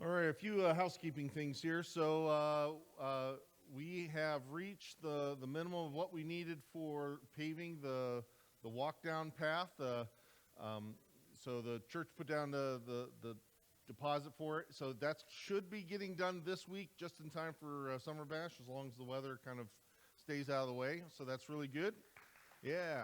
All right, a few housekeeping things here. So we have reached the minimum of what we needed for paving the walk down path. So the church put down the deposit for it. So that should be getting done this week, just in time for Summer Bash, as long as the weather kind of stays out of the way. So that's really good. Yeah.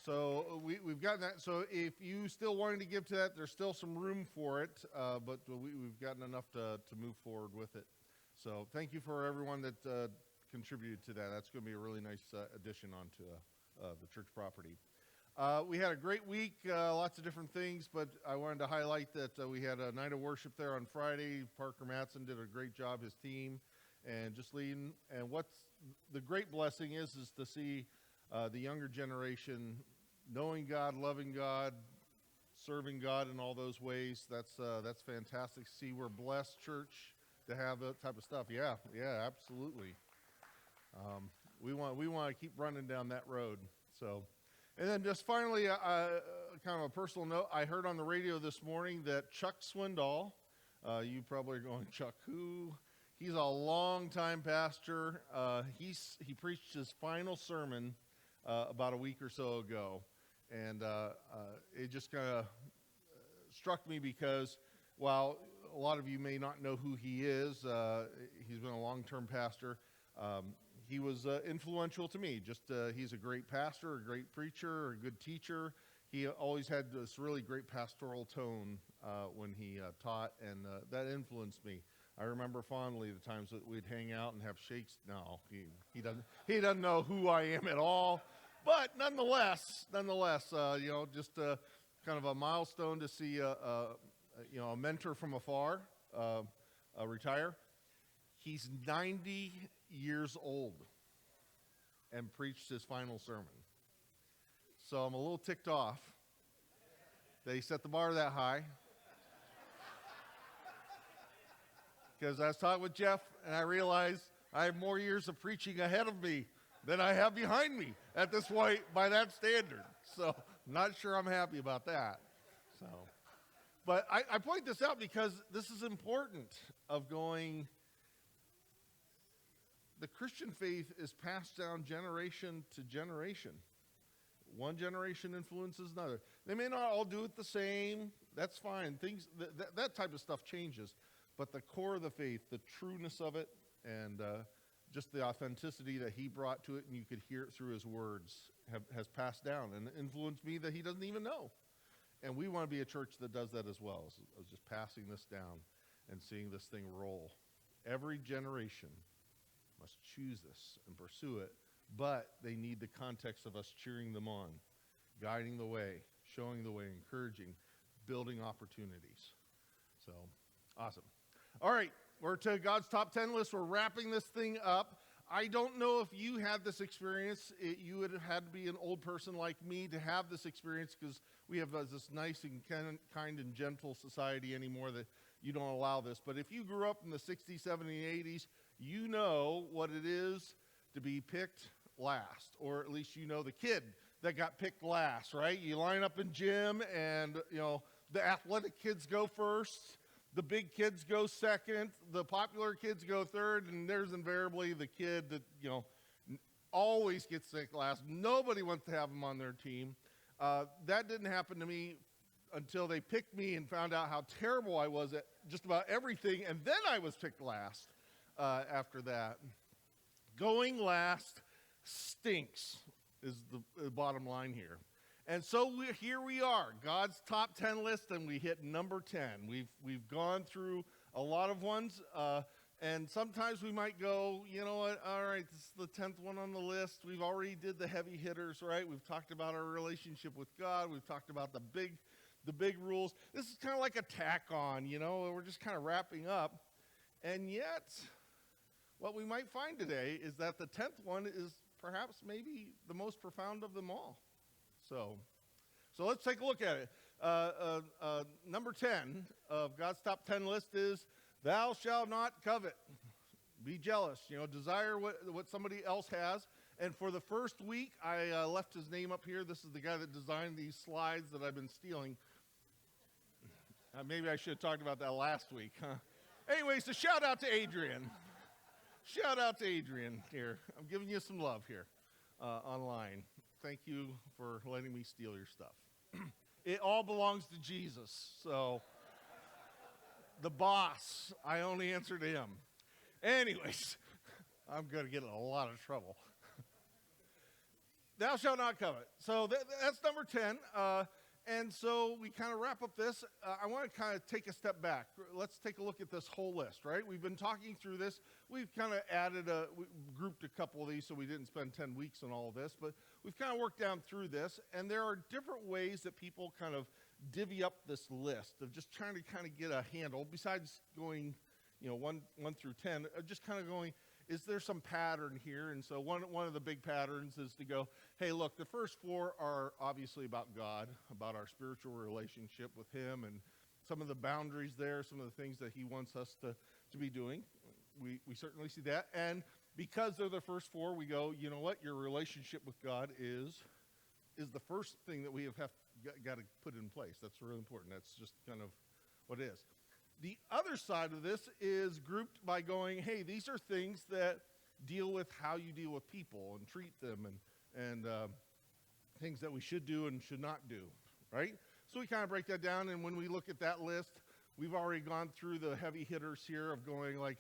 So we've gotten that. So if you still wanting to give to that, there's still some room for it, but we've gotten enough to move forward with it. So thank you for everyone that contributed to that. That's going to be a really nice addition onto the church property. We had a great week, lots of different things, but I wanted to highlight that we had a night of worship there on Friday. Parker Matson did a great job, his team, and just leading. And what's the great blessing is to see the younger generation knowing God, loving God, serving God in all those ways. That's fantastic. See, we're blessed, church, to have that type of stuff. Yeah, absolutely. We want to keep running down that road. So, and then just finally, kind of a personal note. I heard on the radio this morning that Chuck Swindoll, you probably are going, Chuck, who? He's a long-time pastor. He preached his final sermon about a week or so ago, and it just kind of struck me because while a lot of you may not know who he is, he's been a long-term pastor. He was influential to me. He's a great pastor, a great preacher, a good teacher. He always had this really great pastoral tone when he taught, and that influenced me. I remember fondly the times that we'd hang out and have shakes. No, he doesn't know who I am at all. But nonetheless, just kind of a milestone to see a mentor from afar retire. He's 90 years old and preached his final sermon. So I'm a little ticked off that he set the bar that high. Because I was talking with Jeff, and I realized I have more years of preaching ahead of me than I have behind me at this point by that standard. So not sure I'm happy about that. So, but I point this out because this is important of going. The Christian faith is passed down generation to generation. One generation influences another. They may not all do it the same. That's fine. That type of stuff changes. But the core of the faith, the trueness of it, and just the authenticity that he brought to it, and you could hear it through his words, has passed down and influenced me that he doesn't even know. And we want to be a church that does that as well, as just passing this down and seeing this thing roll. Every generation must choose this and pursue it, but they need the context of us cheering them on, guiding the way, showing the way, encouraging, building opportunities. So, awesome. All right, we're to God's top 10 list. We're wrapping this thing up. I don't know if you had this experience. You would have had to be an old person like me to have this experience, because we have this nice and kind and gentle society anymore that you don't allow this. But if you grew up in the 60s, 70s, and 80s, you know what it is to be picked last, or at least you know the kid that got picked last, right? You line up in gym, and the athletic kids go first. The big kids go second, the popular kids go third, and there's invariably the kid that, always gets picked last. Nobody wants to have him on their team. That didn't happen to me until they picked me and found out how terrible I was at just about everything, and then I was picked last after that. Going last stinks is the bottom line here. And so here we are, God's top 10 list, and we hit number 10. We've gone through a lot of ones, and sometimes we might go, you know what, all right, this is the 10th one on the list. We've already did the heavy hitters, right? We've talked about our relationship with God. We've talked about the big rules. This is kind of like a tack on, we're just kind of wrapping up. And yet, what we might find today is that the 10th one is perhaps maybe the most profound of them all. So let's take a look at it. Number 10 of God's top 10 list is, thou shalt not covet. Be jealous. Desire what somebody else has. And for the first week, I left his name up here. This is the guy that designed these slides that I've been stealing. Maybe I should have talked about that last week, huh? Anyways, a shout out to Adrian. Shout out to Adrian here. I'm giving you some love here online. Thank you for letting me steal your stuff. It all belongs to Jesus. So, the boss, I only answer to him. Anyways, I'm going to get in a lot of trouble. Thou shalt not covet. So that's number 10. And so we kind of wrap up this. I want to kind of take a step back. Let's take a look at this whole list, right? We've been talking through this. We've kind of we grouped a couple of these so we didn't spend 10 weeks on all of this. But we've kind of worked down through this. And there are different ways that people kind of divvy up this list of just trying to kind of get a handle. Besides going, 1 through 10, just kind of going, is there some pattern here? And so one of the big patterns is to go, hey, look, the first 4 are obviously about God, about our spiritual relationship with him and some of the boundaries there, some of the things that he wants us to be doing. We certainly see that. And because they're the first 4, we go, you know what? Your relationship with God is the first thing that we have got to put in place. That's really important. That's just kind of what it is. The other side of this is grouped by going, hey, these are things that deal with how you deal with people and treat them and things that we should do and should not do, right? So we kind of break that down, and when we look at that list, we've already gone through the heavy hitters here of going like,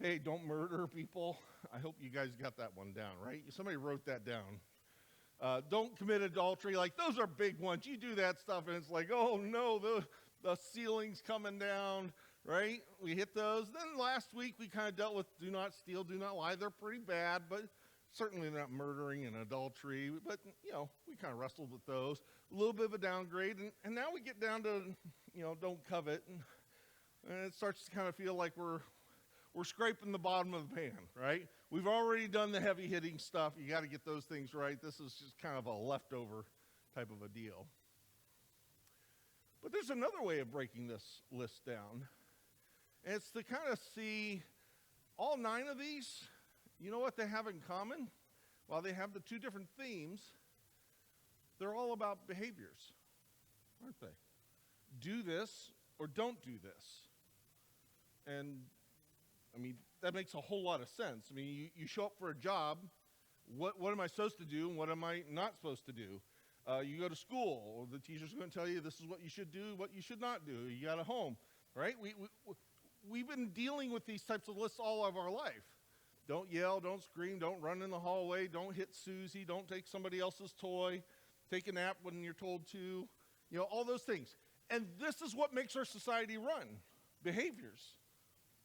hey, don't murder people. I hope you guys got that one down, right? Somebody wrote that down. Don't commit adultery. Like, those are big ones. You do that stuff, and it's like, oh, no, the ceiling's coming down, right? We hit those. Then last week we kind of dealt with do not steal, do not lie. They're pretty bad, but certainly not murdering and adultery. But, we kind of wrestled with those. A little bit of a downgrade. And now we get down to, don't covet. And it starts to kind of feel like we're scraping the bottom of the pan, right? We've already done the heavy hitting stuff. You got to get those things right. This is just kind of a leftover type of a deal. But there's another way of breaking this list down, and it's to kind of see all 9 of these, you know what they have in common? While they have the 2 different themes, they're all about behaviors, aren't they? Do this or don't do this. And, that makes a whole lot of sense. You show up for a job, what am I supposed to do and what am I not supposed to do? You go to school, the teacher's going to tell you this is what you should do, what you should not do. You got a home, right? We've been dealing with these types of lists all of our life. Don't yell, don't scream, don't run in the hallway, don't hit Susie, don't take somebody else's toy, take a nap when you're told to, all those things. And this is what makes our society run, behaviors.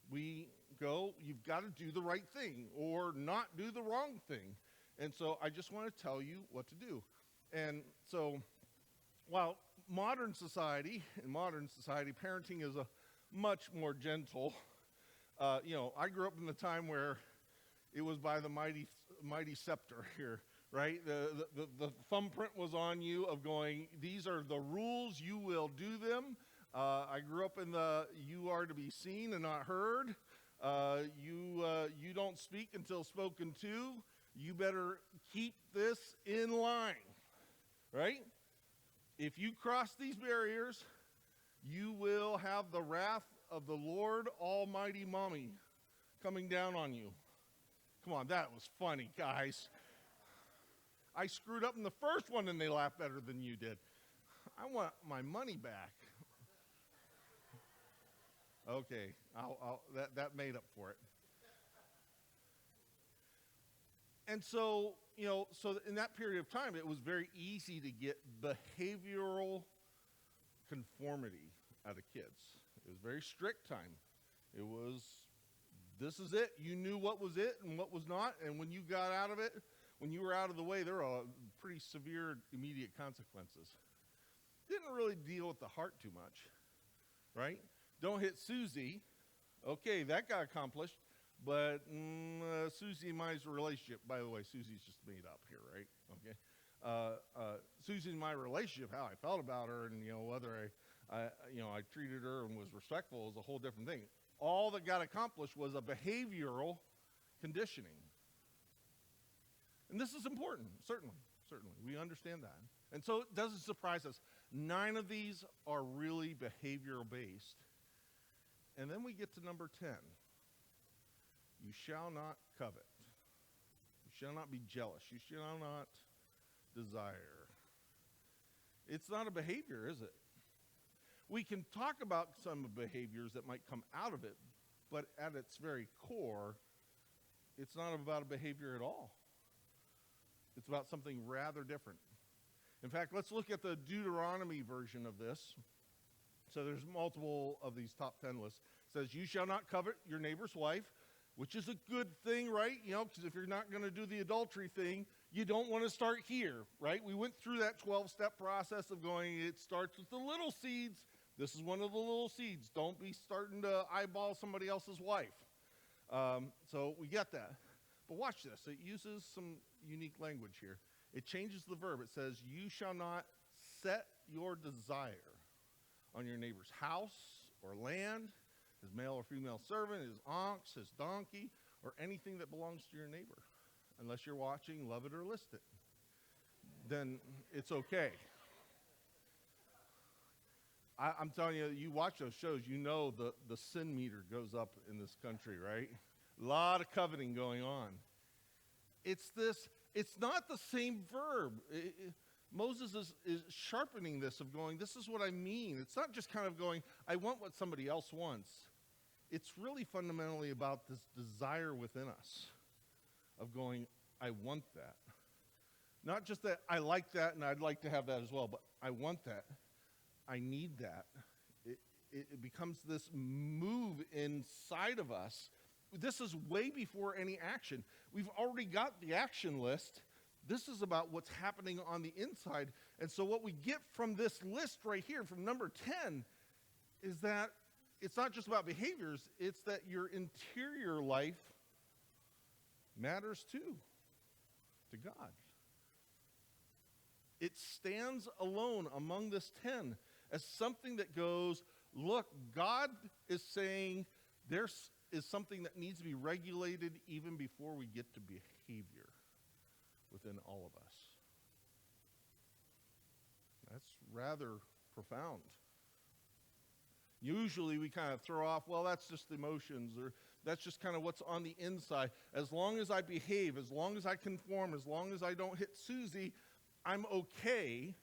We go, you've got to do the right thing or not do the wrong thing. And so I just want to tell you what to do. And so, while modern society, parenting is a much more gentle. I grew up in the time where it was by the mighty scepter here, right? The thumbprint was on you of going, these are the rules, you will do them. I grew up in you are to be seen and not heard. You don't speak until spoken to. You better keep this in line. Right? If you cross these barriers, you will have the wrath of the Lord Almighty Mommy coming down on you. Come on, that was funny, guys. I screwed up in the first one and they laughed better than you did. I want my money back. Okay, that made up for it. And so, so in that period of time, it was very easy to get behavioral conformity out of kids. It was very strict time. It was, this is it. You knew what was it and what was not. And when you got out of it, when you were out of the way, there were pretty severe immediate consequences. Didn't really deal with the heart too much, right? Don't hit Susie. Okay, that got accomplished. But Susie and my relationship, by the way, Susie's just made up here, right? Okay. Susie and my relationship, how I felt about her, and whether I treated her and was respectful is a whole different thing. All that got accomplished was a behavioral conditioning, and this is important. Certainly, we understand that. And so it doesn't surprise us. 9 of these are really behavioral based. And then we get to number 10. You shall not covet. You shall not be jealous. You shall not desire. It's not a behavior, is it? We can talk about some behaviors that might come out of it, but at its very core, it's not about a behavior at all. It's about something rather different. In fact, let's look at the Deuteronomy version of this. So there's multiple of these top 10 lists. It says, you shall not covet your neighbor's wife, which is a good thing, right? You know, because if you're not going to do the adultery thing, you don't want to start here, right? We went through that 12-step process of going, it starts with the little seeds. This is one of the little seeds. Don't be starting to eyeball somebody else's wife. So we get that. But watch this. It uses some unique language here. It changes the verb. It says, you shall not set your desire on your neighbor's house or land, his male or female servant, his ox, his donkey, or anything that belongs to your neighbor. Unless you're watching Love It or List It. Then it's okay. I'm telling you, you watch those shows, you know the sin meter goes up in this country, right? A lot of coveting going on. It's not the same verb. Moses is sharpening this of going, this is what I mean. It's not just kind of going, I want what somebody else wants. It's really fundamentally about this desire within us of going, I want that. Not just that I like that and I'd like to have that as well, but I want that. I need that. It becomes this move inside of us. This is way before any action. We've already got the action list. This is about what's happening on the inside. And so what we get from this list right here, from number 10, is that it's not just about behaviors, it's that your interior life matters too to God. It stands alone among this 10 as something that goes, look, God is saying there is something that needs to be regulated even before we get to behavior within all of us. That's rather profound. Usually we kind of throw off, well, that's just emotions, or that's just kind of what's on the inside. As long as I behave, as long as I conform, as long as I don't hit Susie, I'm okay.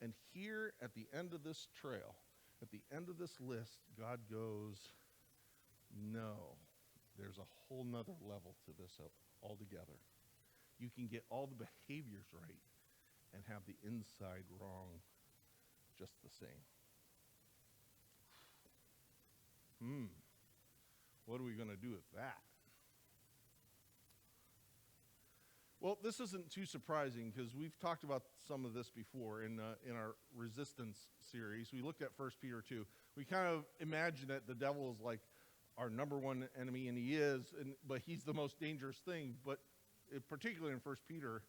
And here at the end of this trail, at the end of this list, God goes, no, there's a whole nother level to this altogether. You can get all the behaviors right and have the inside wrong just the same. What are we going to do with that? Well, this isn't too surprising because we've talked about some of this before in our resistance series. We looked at 1 Peter 2. We kind of imagine that the devil is like our number one enemy, and he is, but he's the most dangerous thing. But particularly in 1 Peter,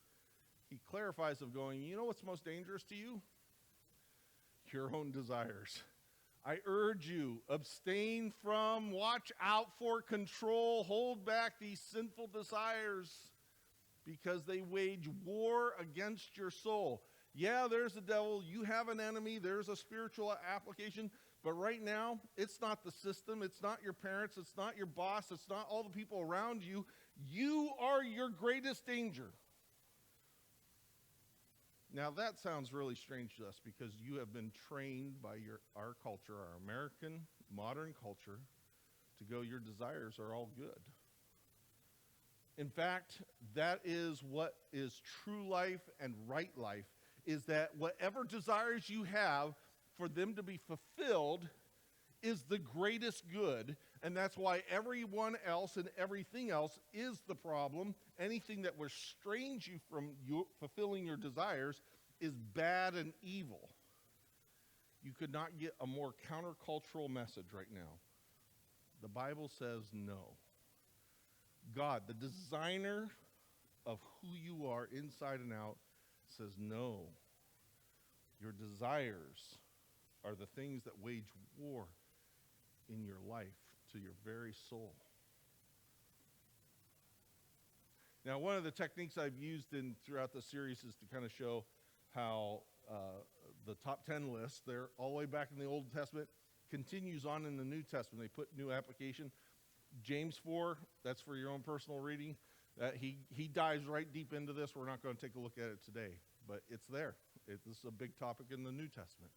he clarifies of going, you know what's most dangerous to you? Your own desires. I urge you, abstain from, watch out for, control, hold back these sinful desires because they wage war against your soul. Yeah, there's the devil. You have an enemy. There's a spiritual application. But right now, it's not the system. It's not your parents. It's not your boss. It's not all the people around you. You are your greatest danger. Now, that sounds really strange to us because you have been trained by our culture, our American modern culture, to go, your desires are all good. In fact, that is what is true life and right life, is that whatever desires you have, for them to be fulfilled is the greatest good, and that's why everyone else and everything else is the problem. Anything that restrains you from fulfilling your desires is bad and evil. You could not get a more countercultural message right now. The Bible says no. God, the designer of who you are inside and out, says no. Your desires are the things that wage war in your life to your very soul. Now, one of the techniques I've used throughout the series is to kind of show how the top 10 list, they're all the way back in the Old Testament, continues on in the New Testament. They put new application. James 4, that's for your own personal reading. He dives right deep into this. We're not going to take a look at it today, but it's there. This is a big topic in the New Testament.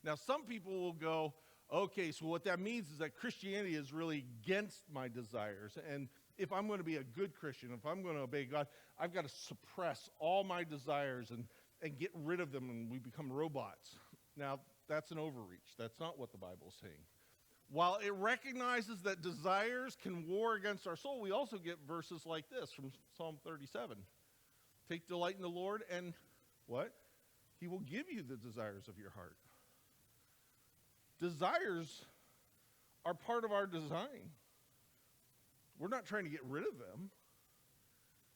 Now, some people will go, okay, so what that means is that Christianity is really against my desires. And if I'm going to be a good Christian, if I'm going to obey God, I've got to suppress all my desires and get rid of them, and we become robots. Now, that's an overreach. That's not what the Bible is saying. While it recognizes that desires can war against our soul, we also get verses like this from Psalm 37. Take delight in the Lord, and what? He will give you the desires of your heart. Desires are part of our design. We're not trying to get rid of them.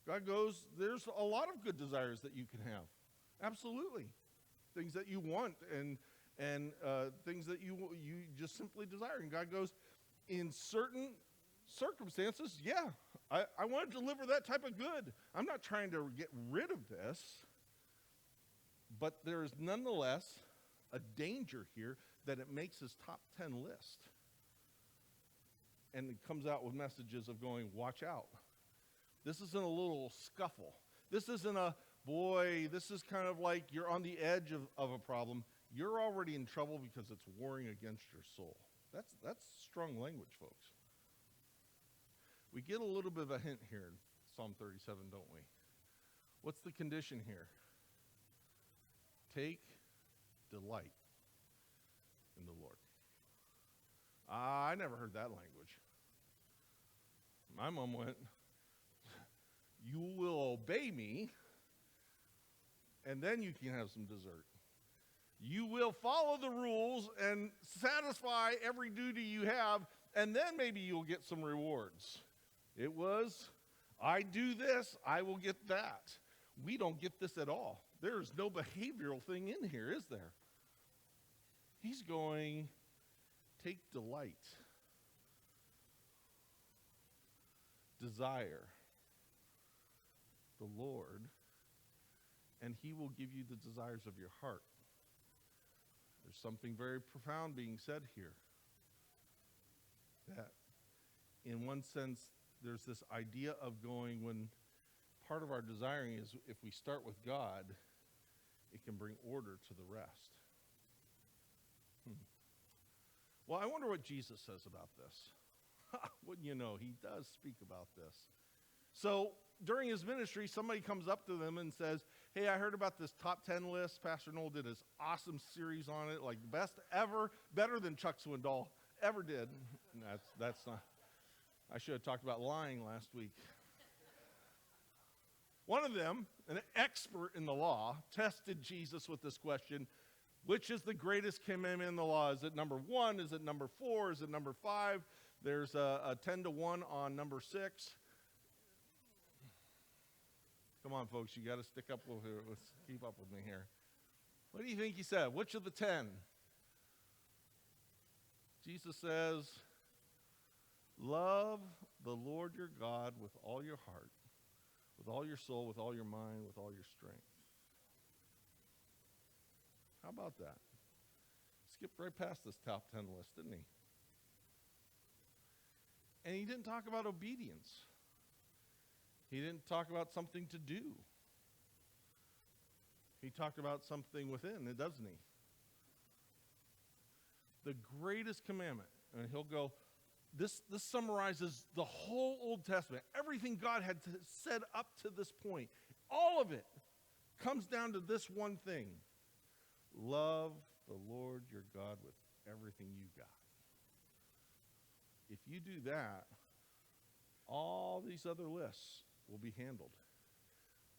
God goes, there's a lot of good desires that you can have. Absolutely. Things that you want and things that you just simply desire. And God goes, in certain circumstances, yeah, I want to deliver that type of good. I'm not trying to get rid of this, but there is nonetheless a danger here that it makes his top 10 list. And it comes out with messages of going, watch out. This isn't a little scuffle. This isn't a, boy, this is kind of like you're on the edge of a problem. You're already in trouble because it's warring against your soul. That's strong language, folks. We get a little bit of a hint here in Psalm 37, don't we? What's the condition here? Take delight in the Lord. I never heard that language. My mom went, you will obey me, and then you can have some dessert. You will follow the rules and satisfy every duty you have, and then maybe you'll get some rewards. It was, I do this, I will get that. We don't get this at all. There is no behavioral thing in here, is there? He's going, take delight, desire the Lord, and he will give you the desires of your heart. There's something very profound being said here. That in one sense, there's this idea of going, when part of our desiring is if we start with God, it can bring order to the rest. Well, I wonder what Jesus says about this. Wouldn't you know, he does speak about this. So during his ministry, somebody comes up to them and says, hey, I heard about this top 10 list. Pastor Noel did this awesome series on it, like best ever, better than Chuck Swindoll ever did. That's not, I should have talked about lying last week. One of them, an expert in the law, tested Jesus with this question: which is the greatest commandment in the law? Is it number 1? Is it number 4? Is it number 5? There's a 10-1 on number 6. Come on, folks, you got to stick up with it. Let's keep up with me here. What do you think he said? Which of the 10? Jesus says, love the Lord your God with all your heart, with all your soul, with all your mind, with all your strength. How about that? Skipped right past this top 10 list, didn't he? And he didn't talk about obedience. He didn't talk about something to do. He talked about something within, doesn't he? The greatest commandment, and he'll go, this summarizes the whole Old Testament. Everything God had said up to this point, all of it comes down to this one thing. Love the Lord your God with everything you got. If you do that, all these other lists will be handled.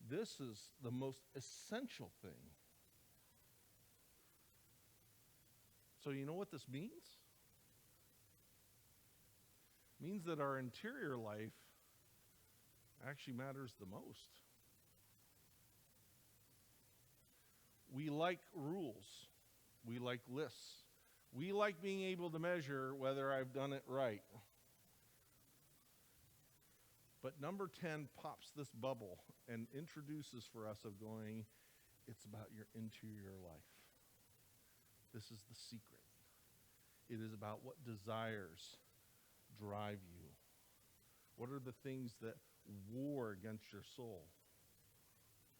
This is the most essential thing. So you know what this means? It means that our interior life actually matters the most. We like rules. We like lists. We like being able to measure whether I've done it right. But number 10 pops this bubble and introduces for us of going, It's about your interior life. This is the secret. It is about what desires drive you. What are the things that war against your soul?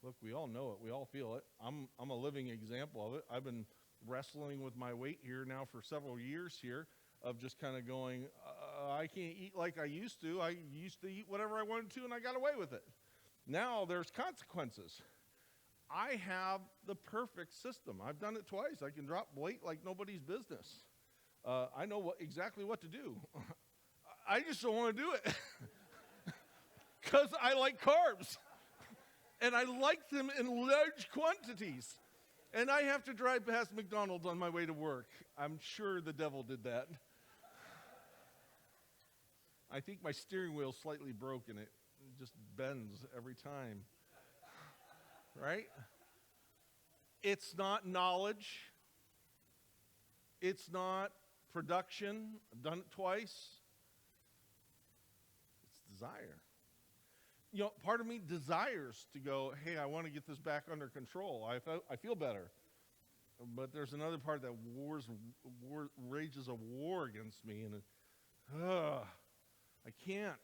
Look, we all know it. We all feel it. I'm a living example of it. I've been wrestling with my weight here now for several years here, of just kind of going, I can't eat like I used to. I used to eat whatever I wanted to, and I got away with it. Now there's consequences. I have the perfect system. I've done it twice. I can drop weight like nobody's business. I know exactly what to do. I just don't want to do it because I like carbs. And I like them in large quantities. And I have to drive past McDonald's on my way to work. I'm sure the devil did that. I think my steering wheel's slightly broken. It just bends every time. Right? It's not knowledge. It's not production. I've done it twice. It's desire. You know, part of me desires to go, hey, I want to get this back under control. I feel better. But there's another part that rages a war against me, and I can't.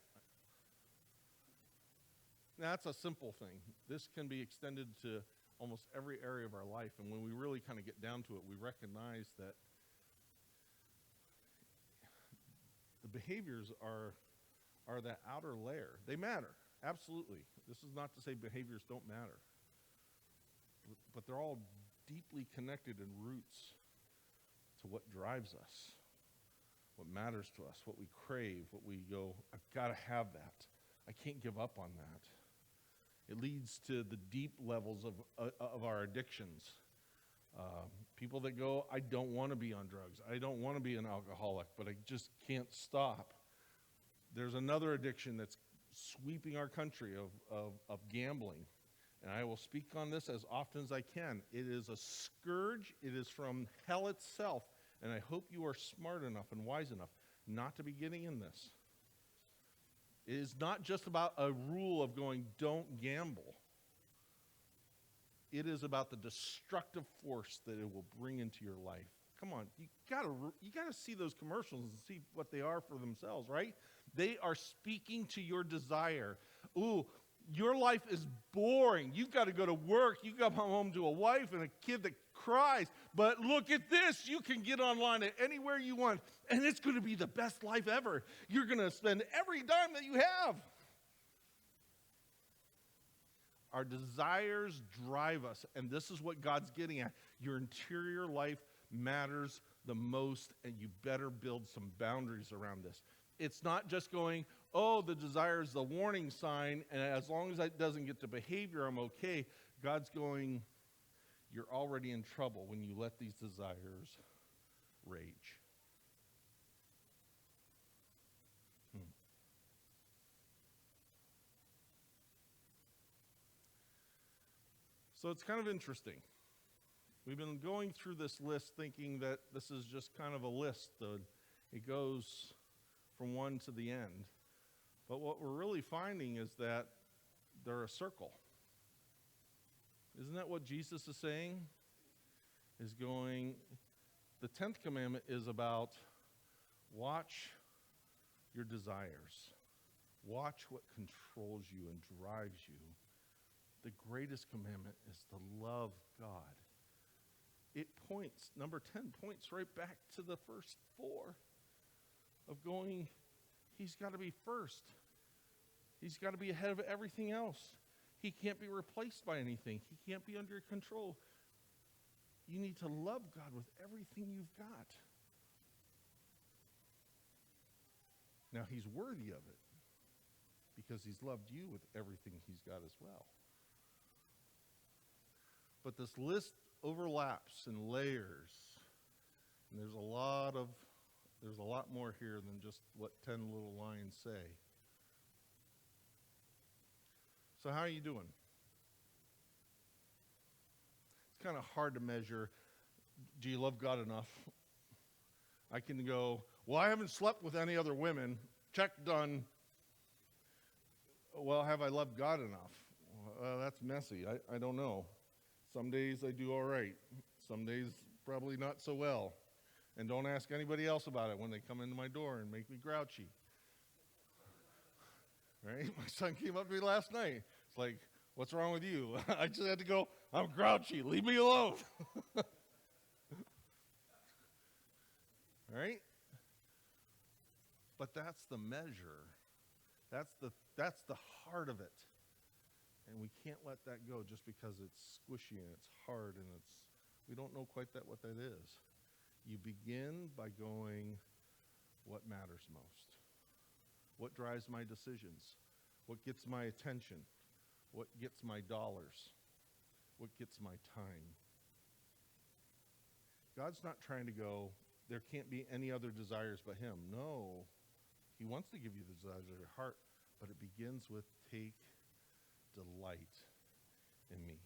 That's a simple thing. This can be extended to almost every area of our life, and when we really kind of get down to it, we recognize that the behaviors are that outer layer. They matter. Absolutely. This is not to say behaviors don't matter. But they're all deeply connected in roots to what drives us, what matters to us, what we crave, what we go, I've got to have that. I can't give up on that. It leads to the deep levels of our addictions. People that go, I don't want to be on drugs. I don't want to be an alcoholic, but I just can't stop. There's another addiction that's sweeping our country of gambling. And I will speak on this as often as I can. It is a scourge. It is from hell itself. And I hope you are smart enough and wise enough not to be getting in this. It is not just about a rule of going, don't gamble. It is about the destructive force that it will bring into your life. Come on, you gotta see those commercials and see what they are for themselves, right? They are speaking to your desire. Ooh, your life is boring. You've got to go to work. You come home to a wife and a kid that cries. But look at this. You can get online at anywhere you want, and it's going to be the best life ever. You're going to spend every dime that you have. Our desires drive us, and this is what God's getting at. Your interior life matters the most, and you better build some boundaries around this. It's not just going, oh, the desire is the warning sign, and as long as that doesn't get to behavior, I'm okay. God's going, you're already in trouble when you let these desires rage. So it's kind of interesting. We've been going through this list thinking that this is just kind of a list. It goes from one to the end. But what we're really finding is that they're a circle. Isn't that what Jesus is saying? Is going, the 10th commandment is about watch your desires. Watch what controls you and drives you. The greatest commandment is to love God. It points, number 10 points right back to the first 4 of going, he's got to be first. He's got to be ahead of everything else. He can't be replaced by anything. He can't be under your control. You need to love God with everything you've got. Now, he's worthy of it because he's loved you with everything he's got as well. But this list overlaps and layers, and there's a lot more here than just what 10 little lines say. So how are you doing? It's kind of hard to measure. Do you love God enough? I can go, well, I haven't slept with any other women. Check, done. Well, have I loved God enough? Well, that's messy. I don't know. Some days I do all right. Some days probably not so well. And don't ask anybody else about it when they come into my door and make me grouchy. Right? My son came up to me last night. It's like, what's wrong with you? I just had to go, I'm grouchy. Leave me alone. Right? But that's the measure. That's the heart of it. And we can't let that go just because it's squishy and it's hard and we don't know quite what that is. You begin by going, what matters most? What drives my decisions? What gets my attention? What gets my dollars? What gets my time? God's not trying to go, there can't be any other desires but him. No. He wants to give you the desires of your heart, but it begins with take delight in me.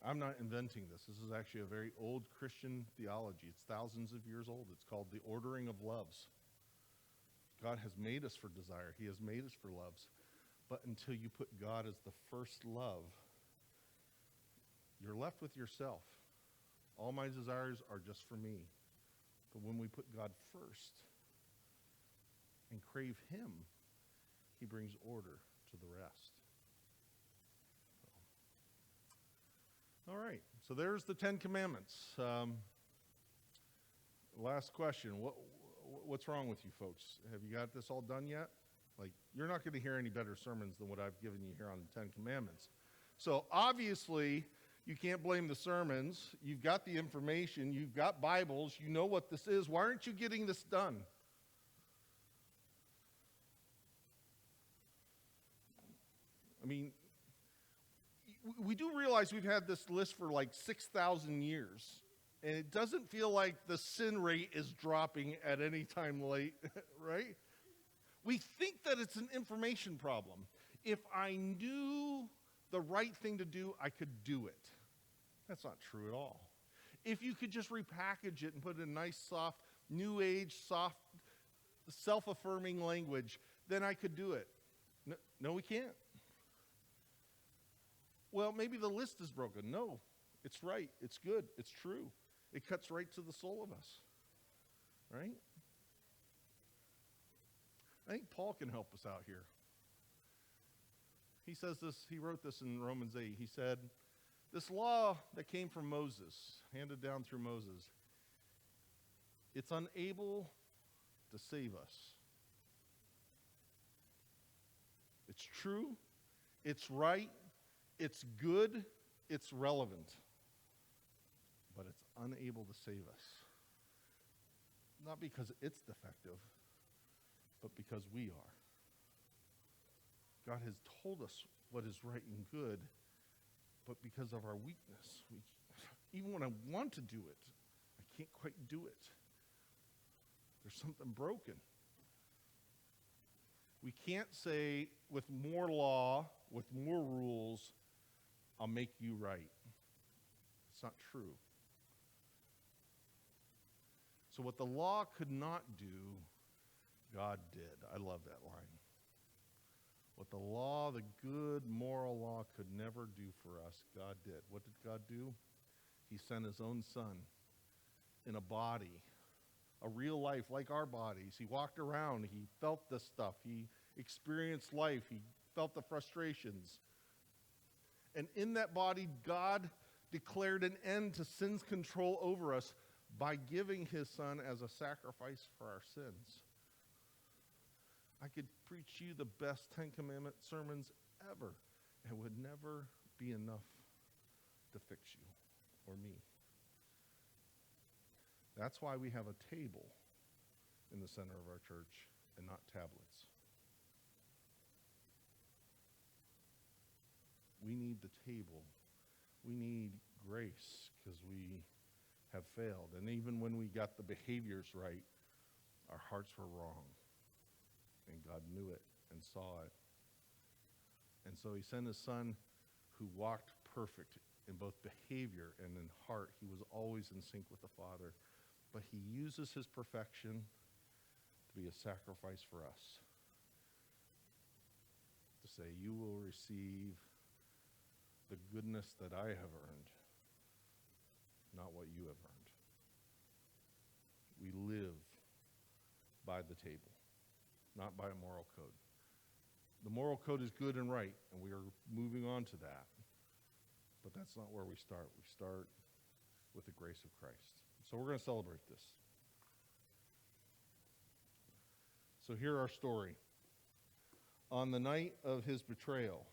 I'm not inventing this. This is actually a very old Christian theology. It's thousands of years old. It's called the ordering of loves. God has made us for desire. He has made us for loves. But until you put God as the first love, you're left with yourself. All my desires are just for me. But when we put God first and crave him, he brings order to the rest. All right, so there's the Ten Commandments. Last question, what's wrong with you folks? Have you got this all done yet? Like, you're not going to hear any better sermons than what I've given you here on the Ten Commandments. So obviously, you can't blame the sermons. You've got the information. You've got Bibles. You know what this is. Why aren't you getting this done? I mean, we do realize we've had this list for like 6,000 years, and it doesn't feel like the sin rate is dropping at any time late, right? We think that it's an information problem. If I knew the right thing to do, I could do it. That's not true at all. If you could just repackage it and put it in nice, soft, new age, soft, self-affirming language, then I could do it. No, we can't. Well, maybe the list is broken. No, it's right. It's good. It's true. It cuts right to the soul of us, right? I think Paul can help us out here. He says this, he wrote this in Romans 8. He said, this law that came from Moses, handed down through Moses, it's unable to save us. It's true. It's right. It's good, it's relevant, but it's unable to save us. Not because it's defective, but because we are. God has told us what is right and good, but because of our weakness, even when I want to do it, I can't quite do it. There's something broken. We can't say with more law, with more rules, I'll make you right. It's not true. So what the law could not do, God did. I love that line. What the law, the good moral law, could never do for us, God did. What did God do? He sent his own son in a body, a real life like our bodies. He walked around. He felt this stuff. He experienced life. He felt the frustrations. And in that body, God declared an end to sin's control over us by giving his son as a sacrifice for our sins. I could preach you the best Ten Commandment sermons ever. It would never be enough to fix you or me. That's why we have a table in the center of our church and not tablets. We need the table. We need grace because we have failed. And even when we got the behaviors right, our hearts were wrong. And God knew it and saw it. And so he sent his son who walked perfect in both behavior and in heart. He was always in sync with the Father. But he uses his perfection to be a sacrifice for us. To say, you will receive the goodness that I have earned, not what you have earned. We live by the table, not by a moral code. The moral code is good and right, and we are moving on to that. But that's not where we start. We start with the grace of Christ. So we're going to celebrate this. So hear our story. On the night of his betrayal,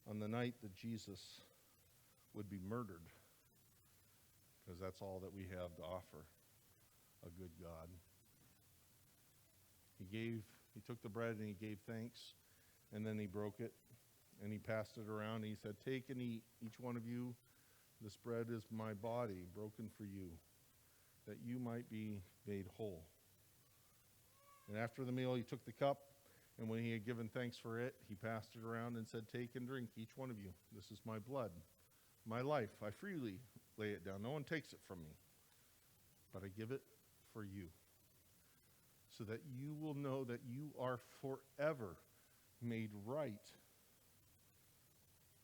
on the night that Jesus would be murdered, because that's all that we have to offer a good God, he took the bread and he gave thanks, and then he broke it, and he passed it around, and he said, "Take and eat, each one of you. This bread is my body, broken for you, that you might be made whole." And after the meal, he took the cup, and when he had given thanks for it, he passed it around and said, "Take and drink, each one of you. This is my blood, my life. I freely lay it down. No one takes it from me, but I give it for you, so that you will know that you are forever made right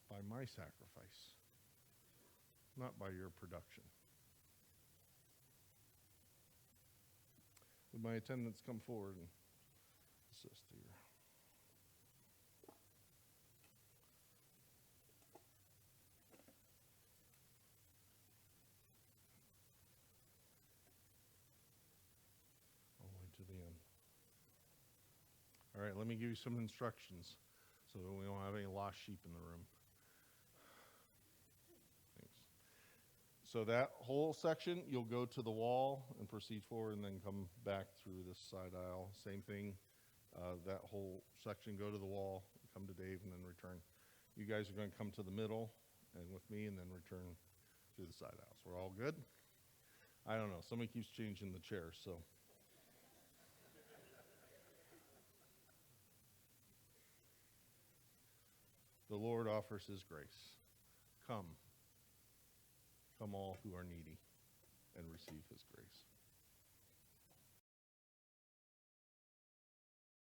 by my sacrifice, not by your production." Would my attendants come forward and assist here? All the way to the end. All right, let me give you some instructions so that we don't have any lost sheep in the room. Thanks. So that whole section, you'll go to the wall and proceed forward and then come back through this side aisle. Same thing, that whole section, go to the wall, come to Dave, and then return. You guys are going to come to the middle and with me and then return through the side aisles. We're all good? I don't know. Somebody keeps changing the chairs, so. The Lord offers his grace. Come. Come all who are needy.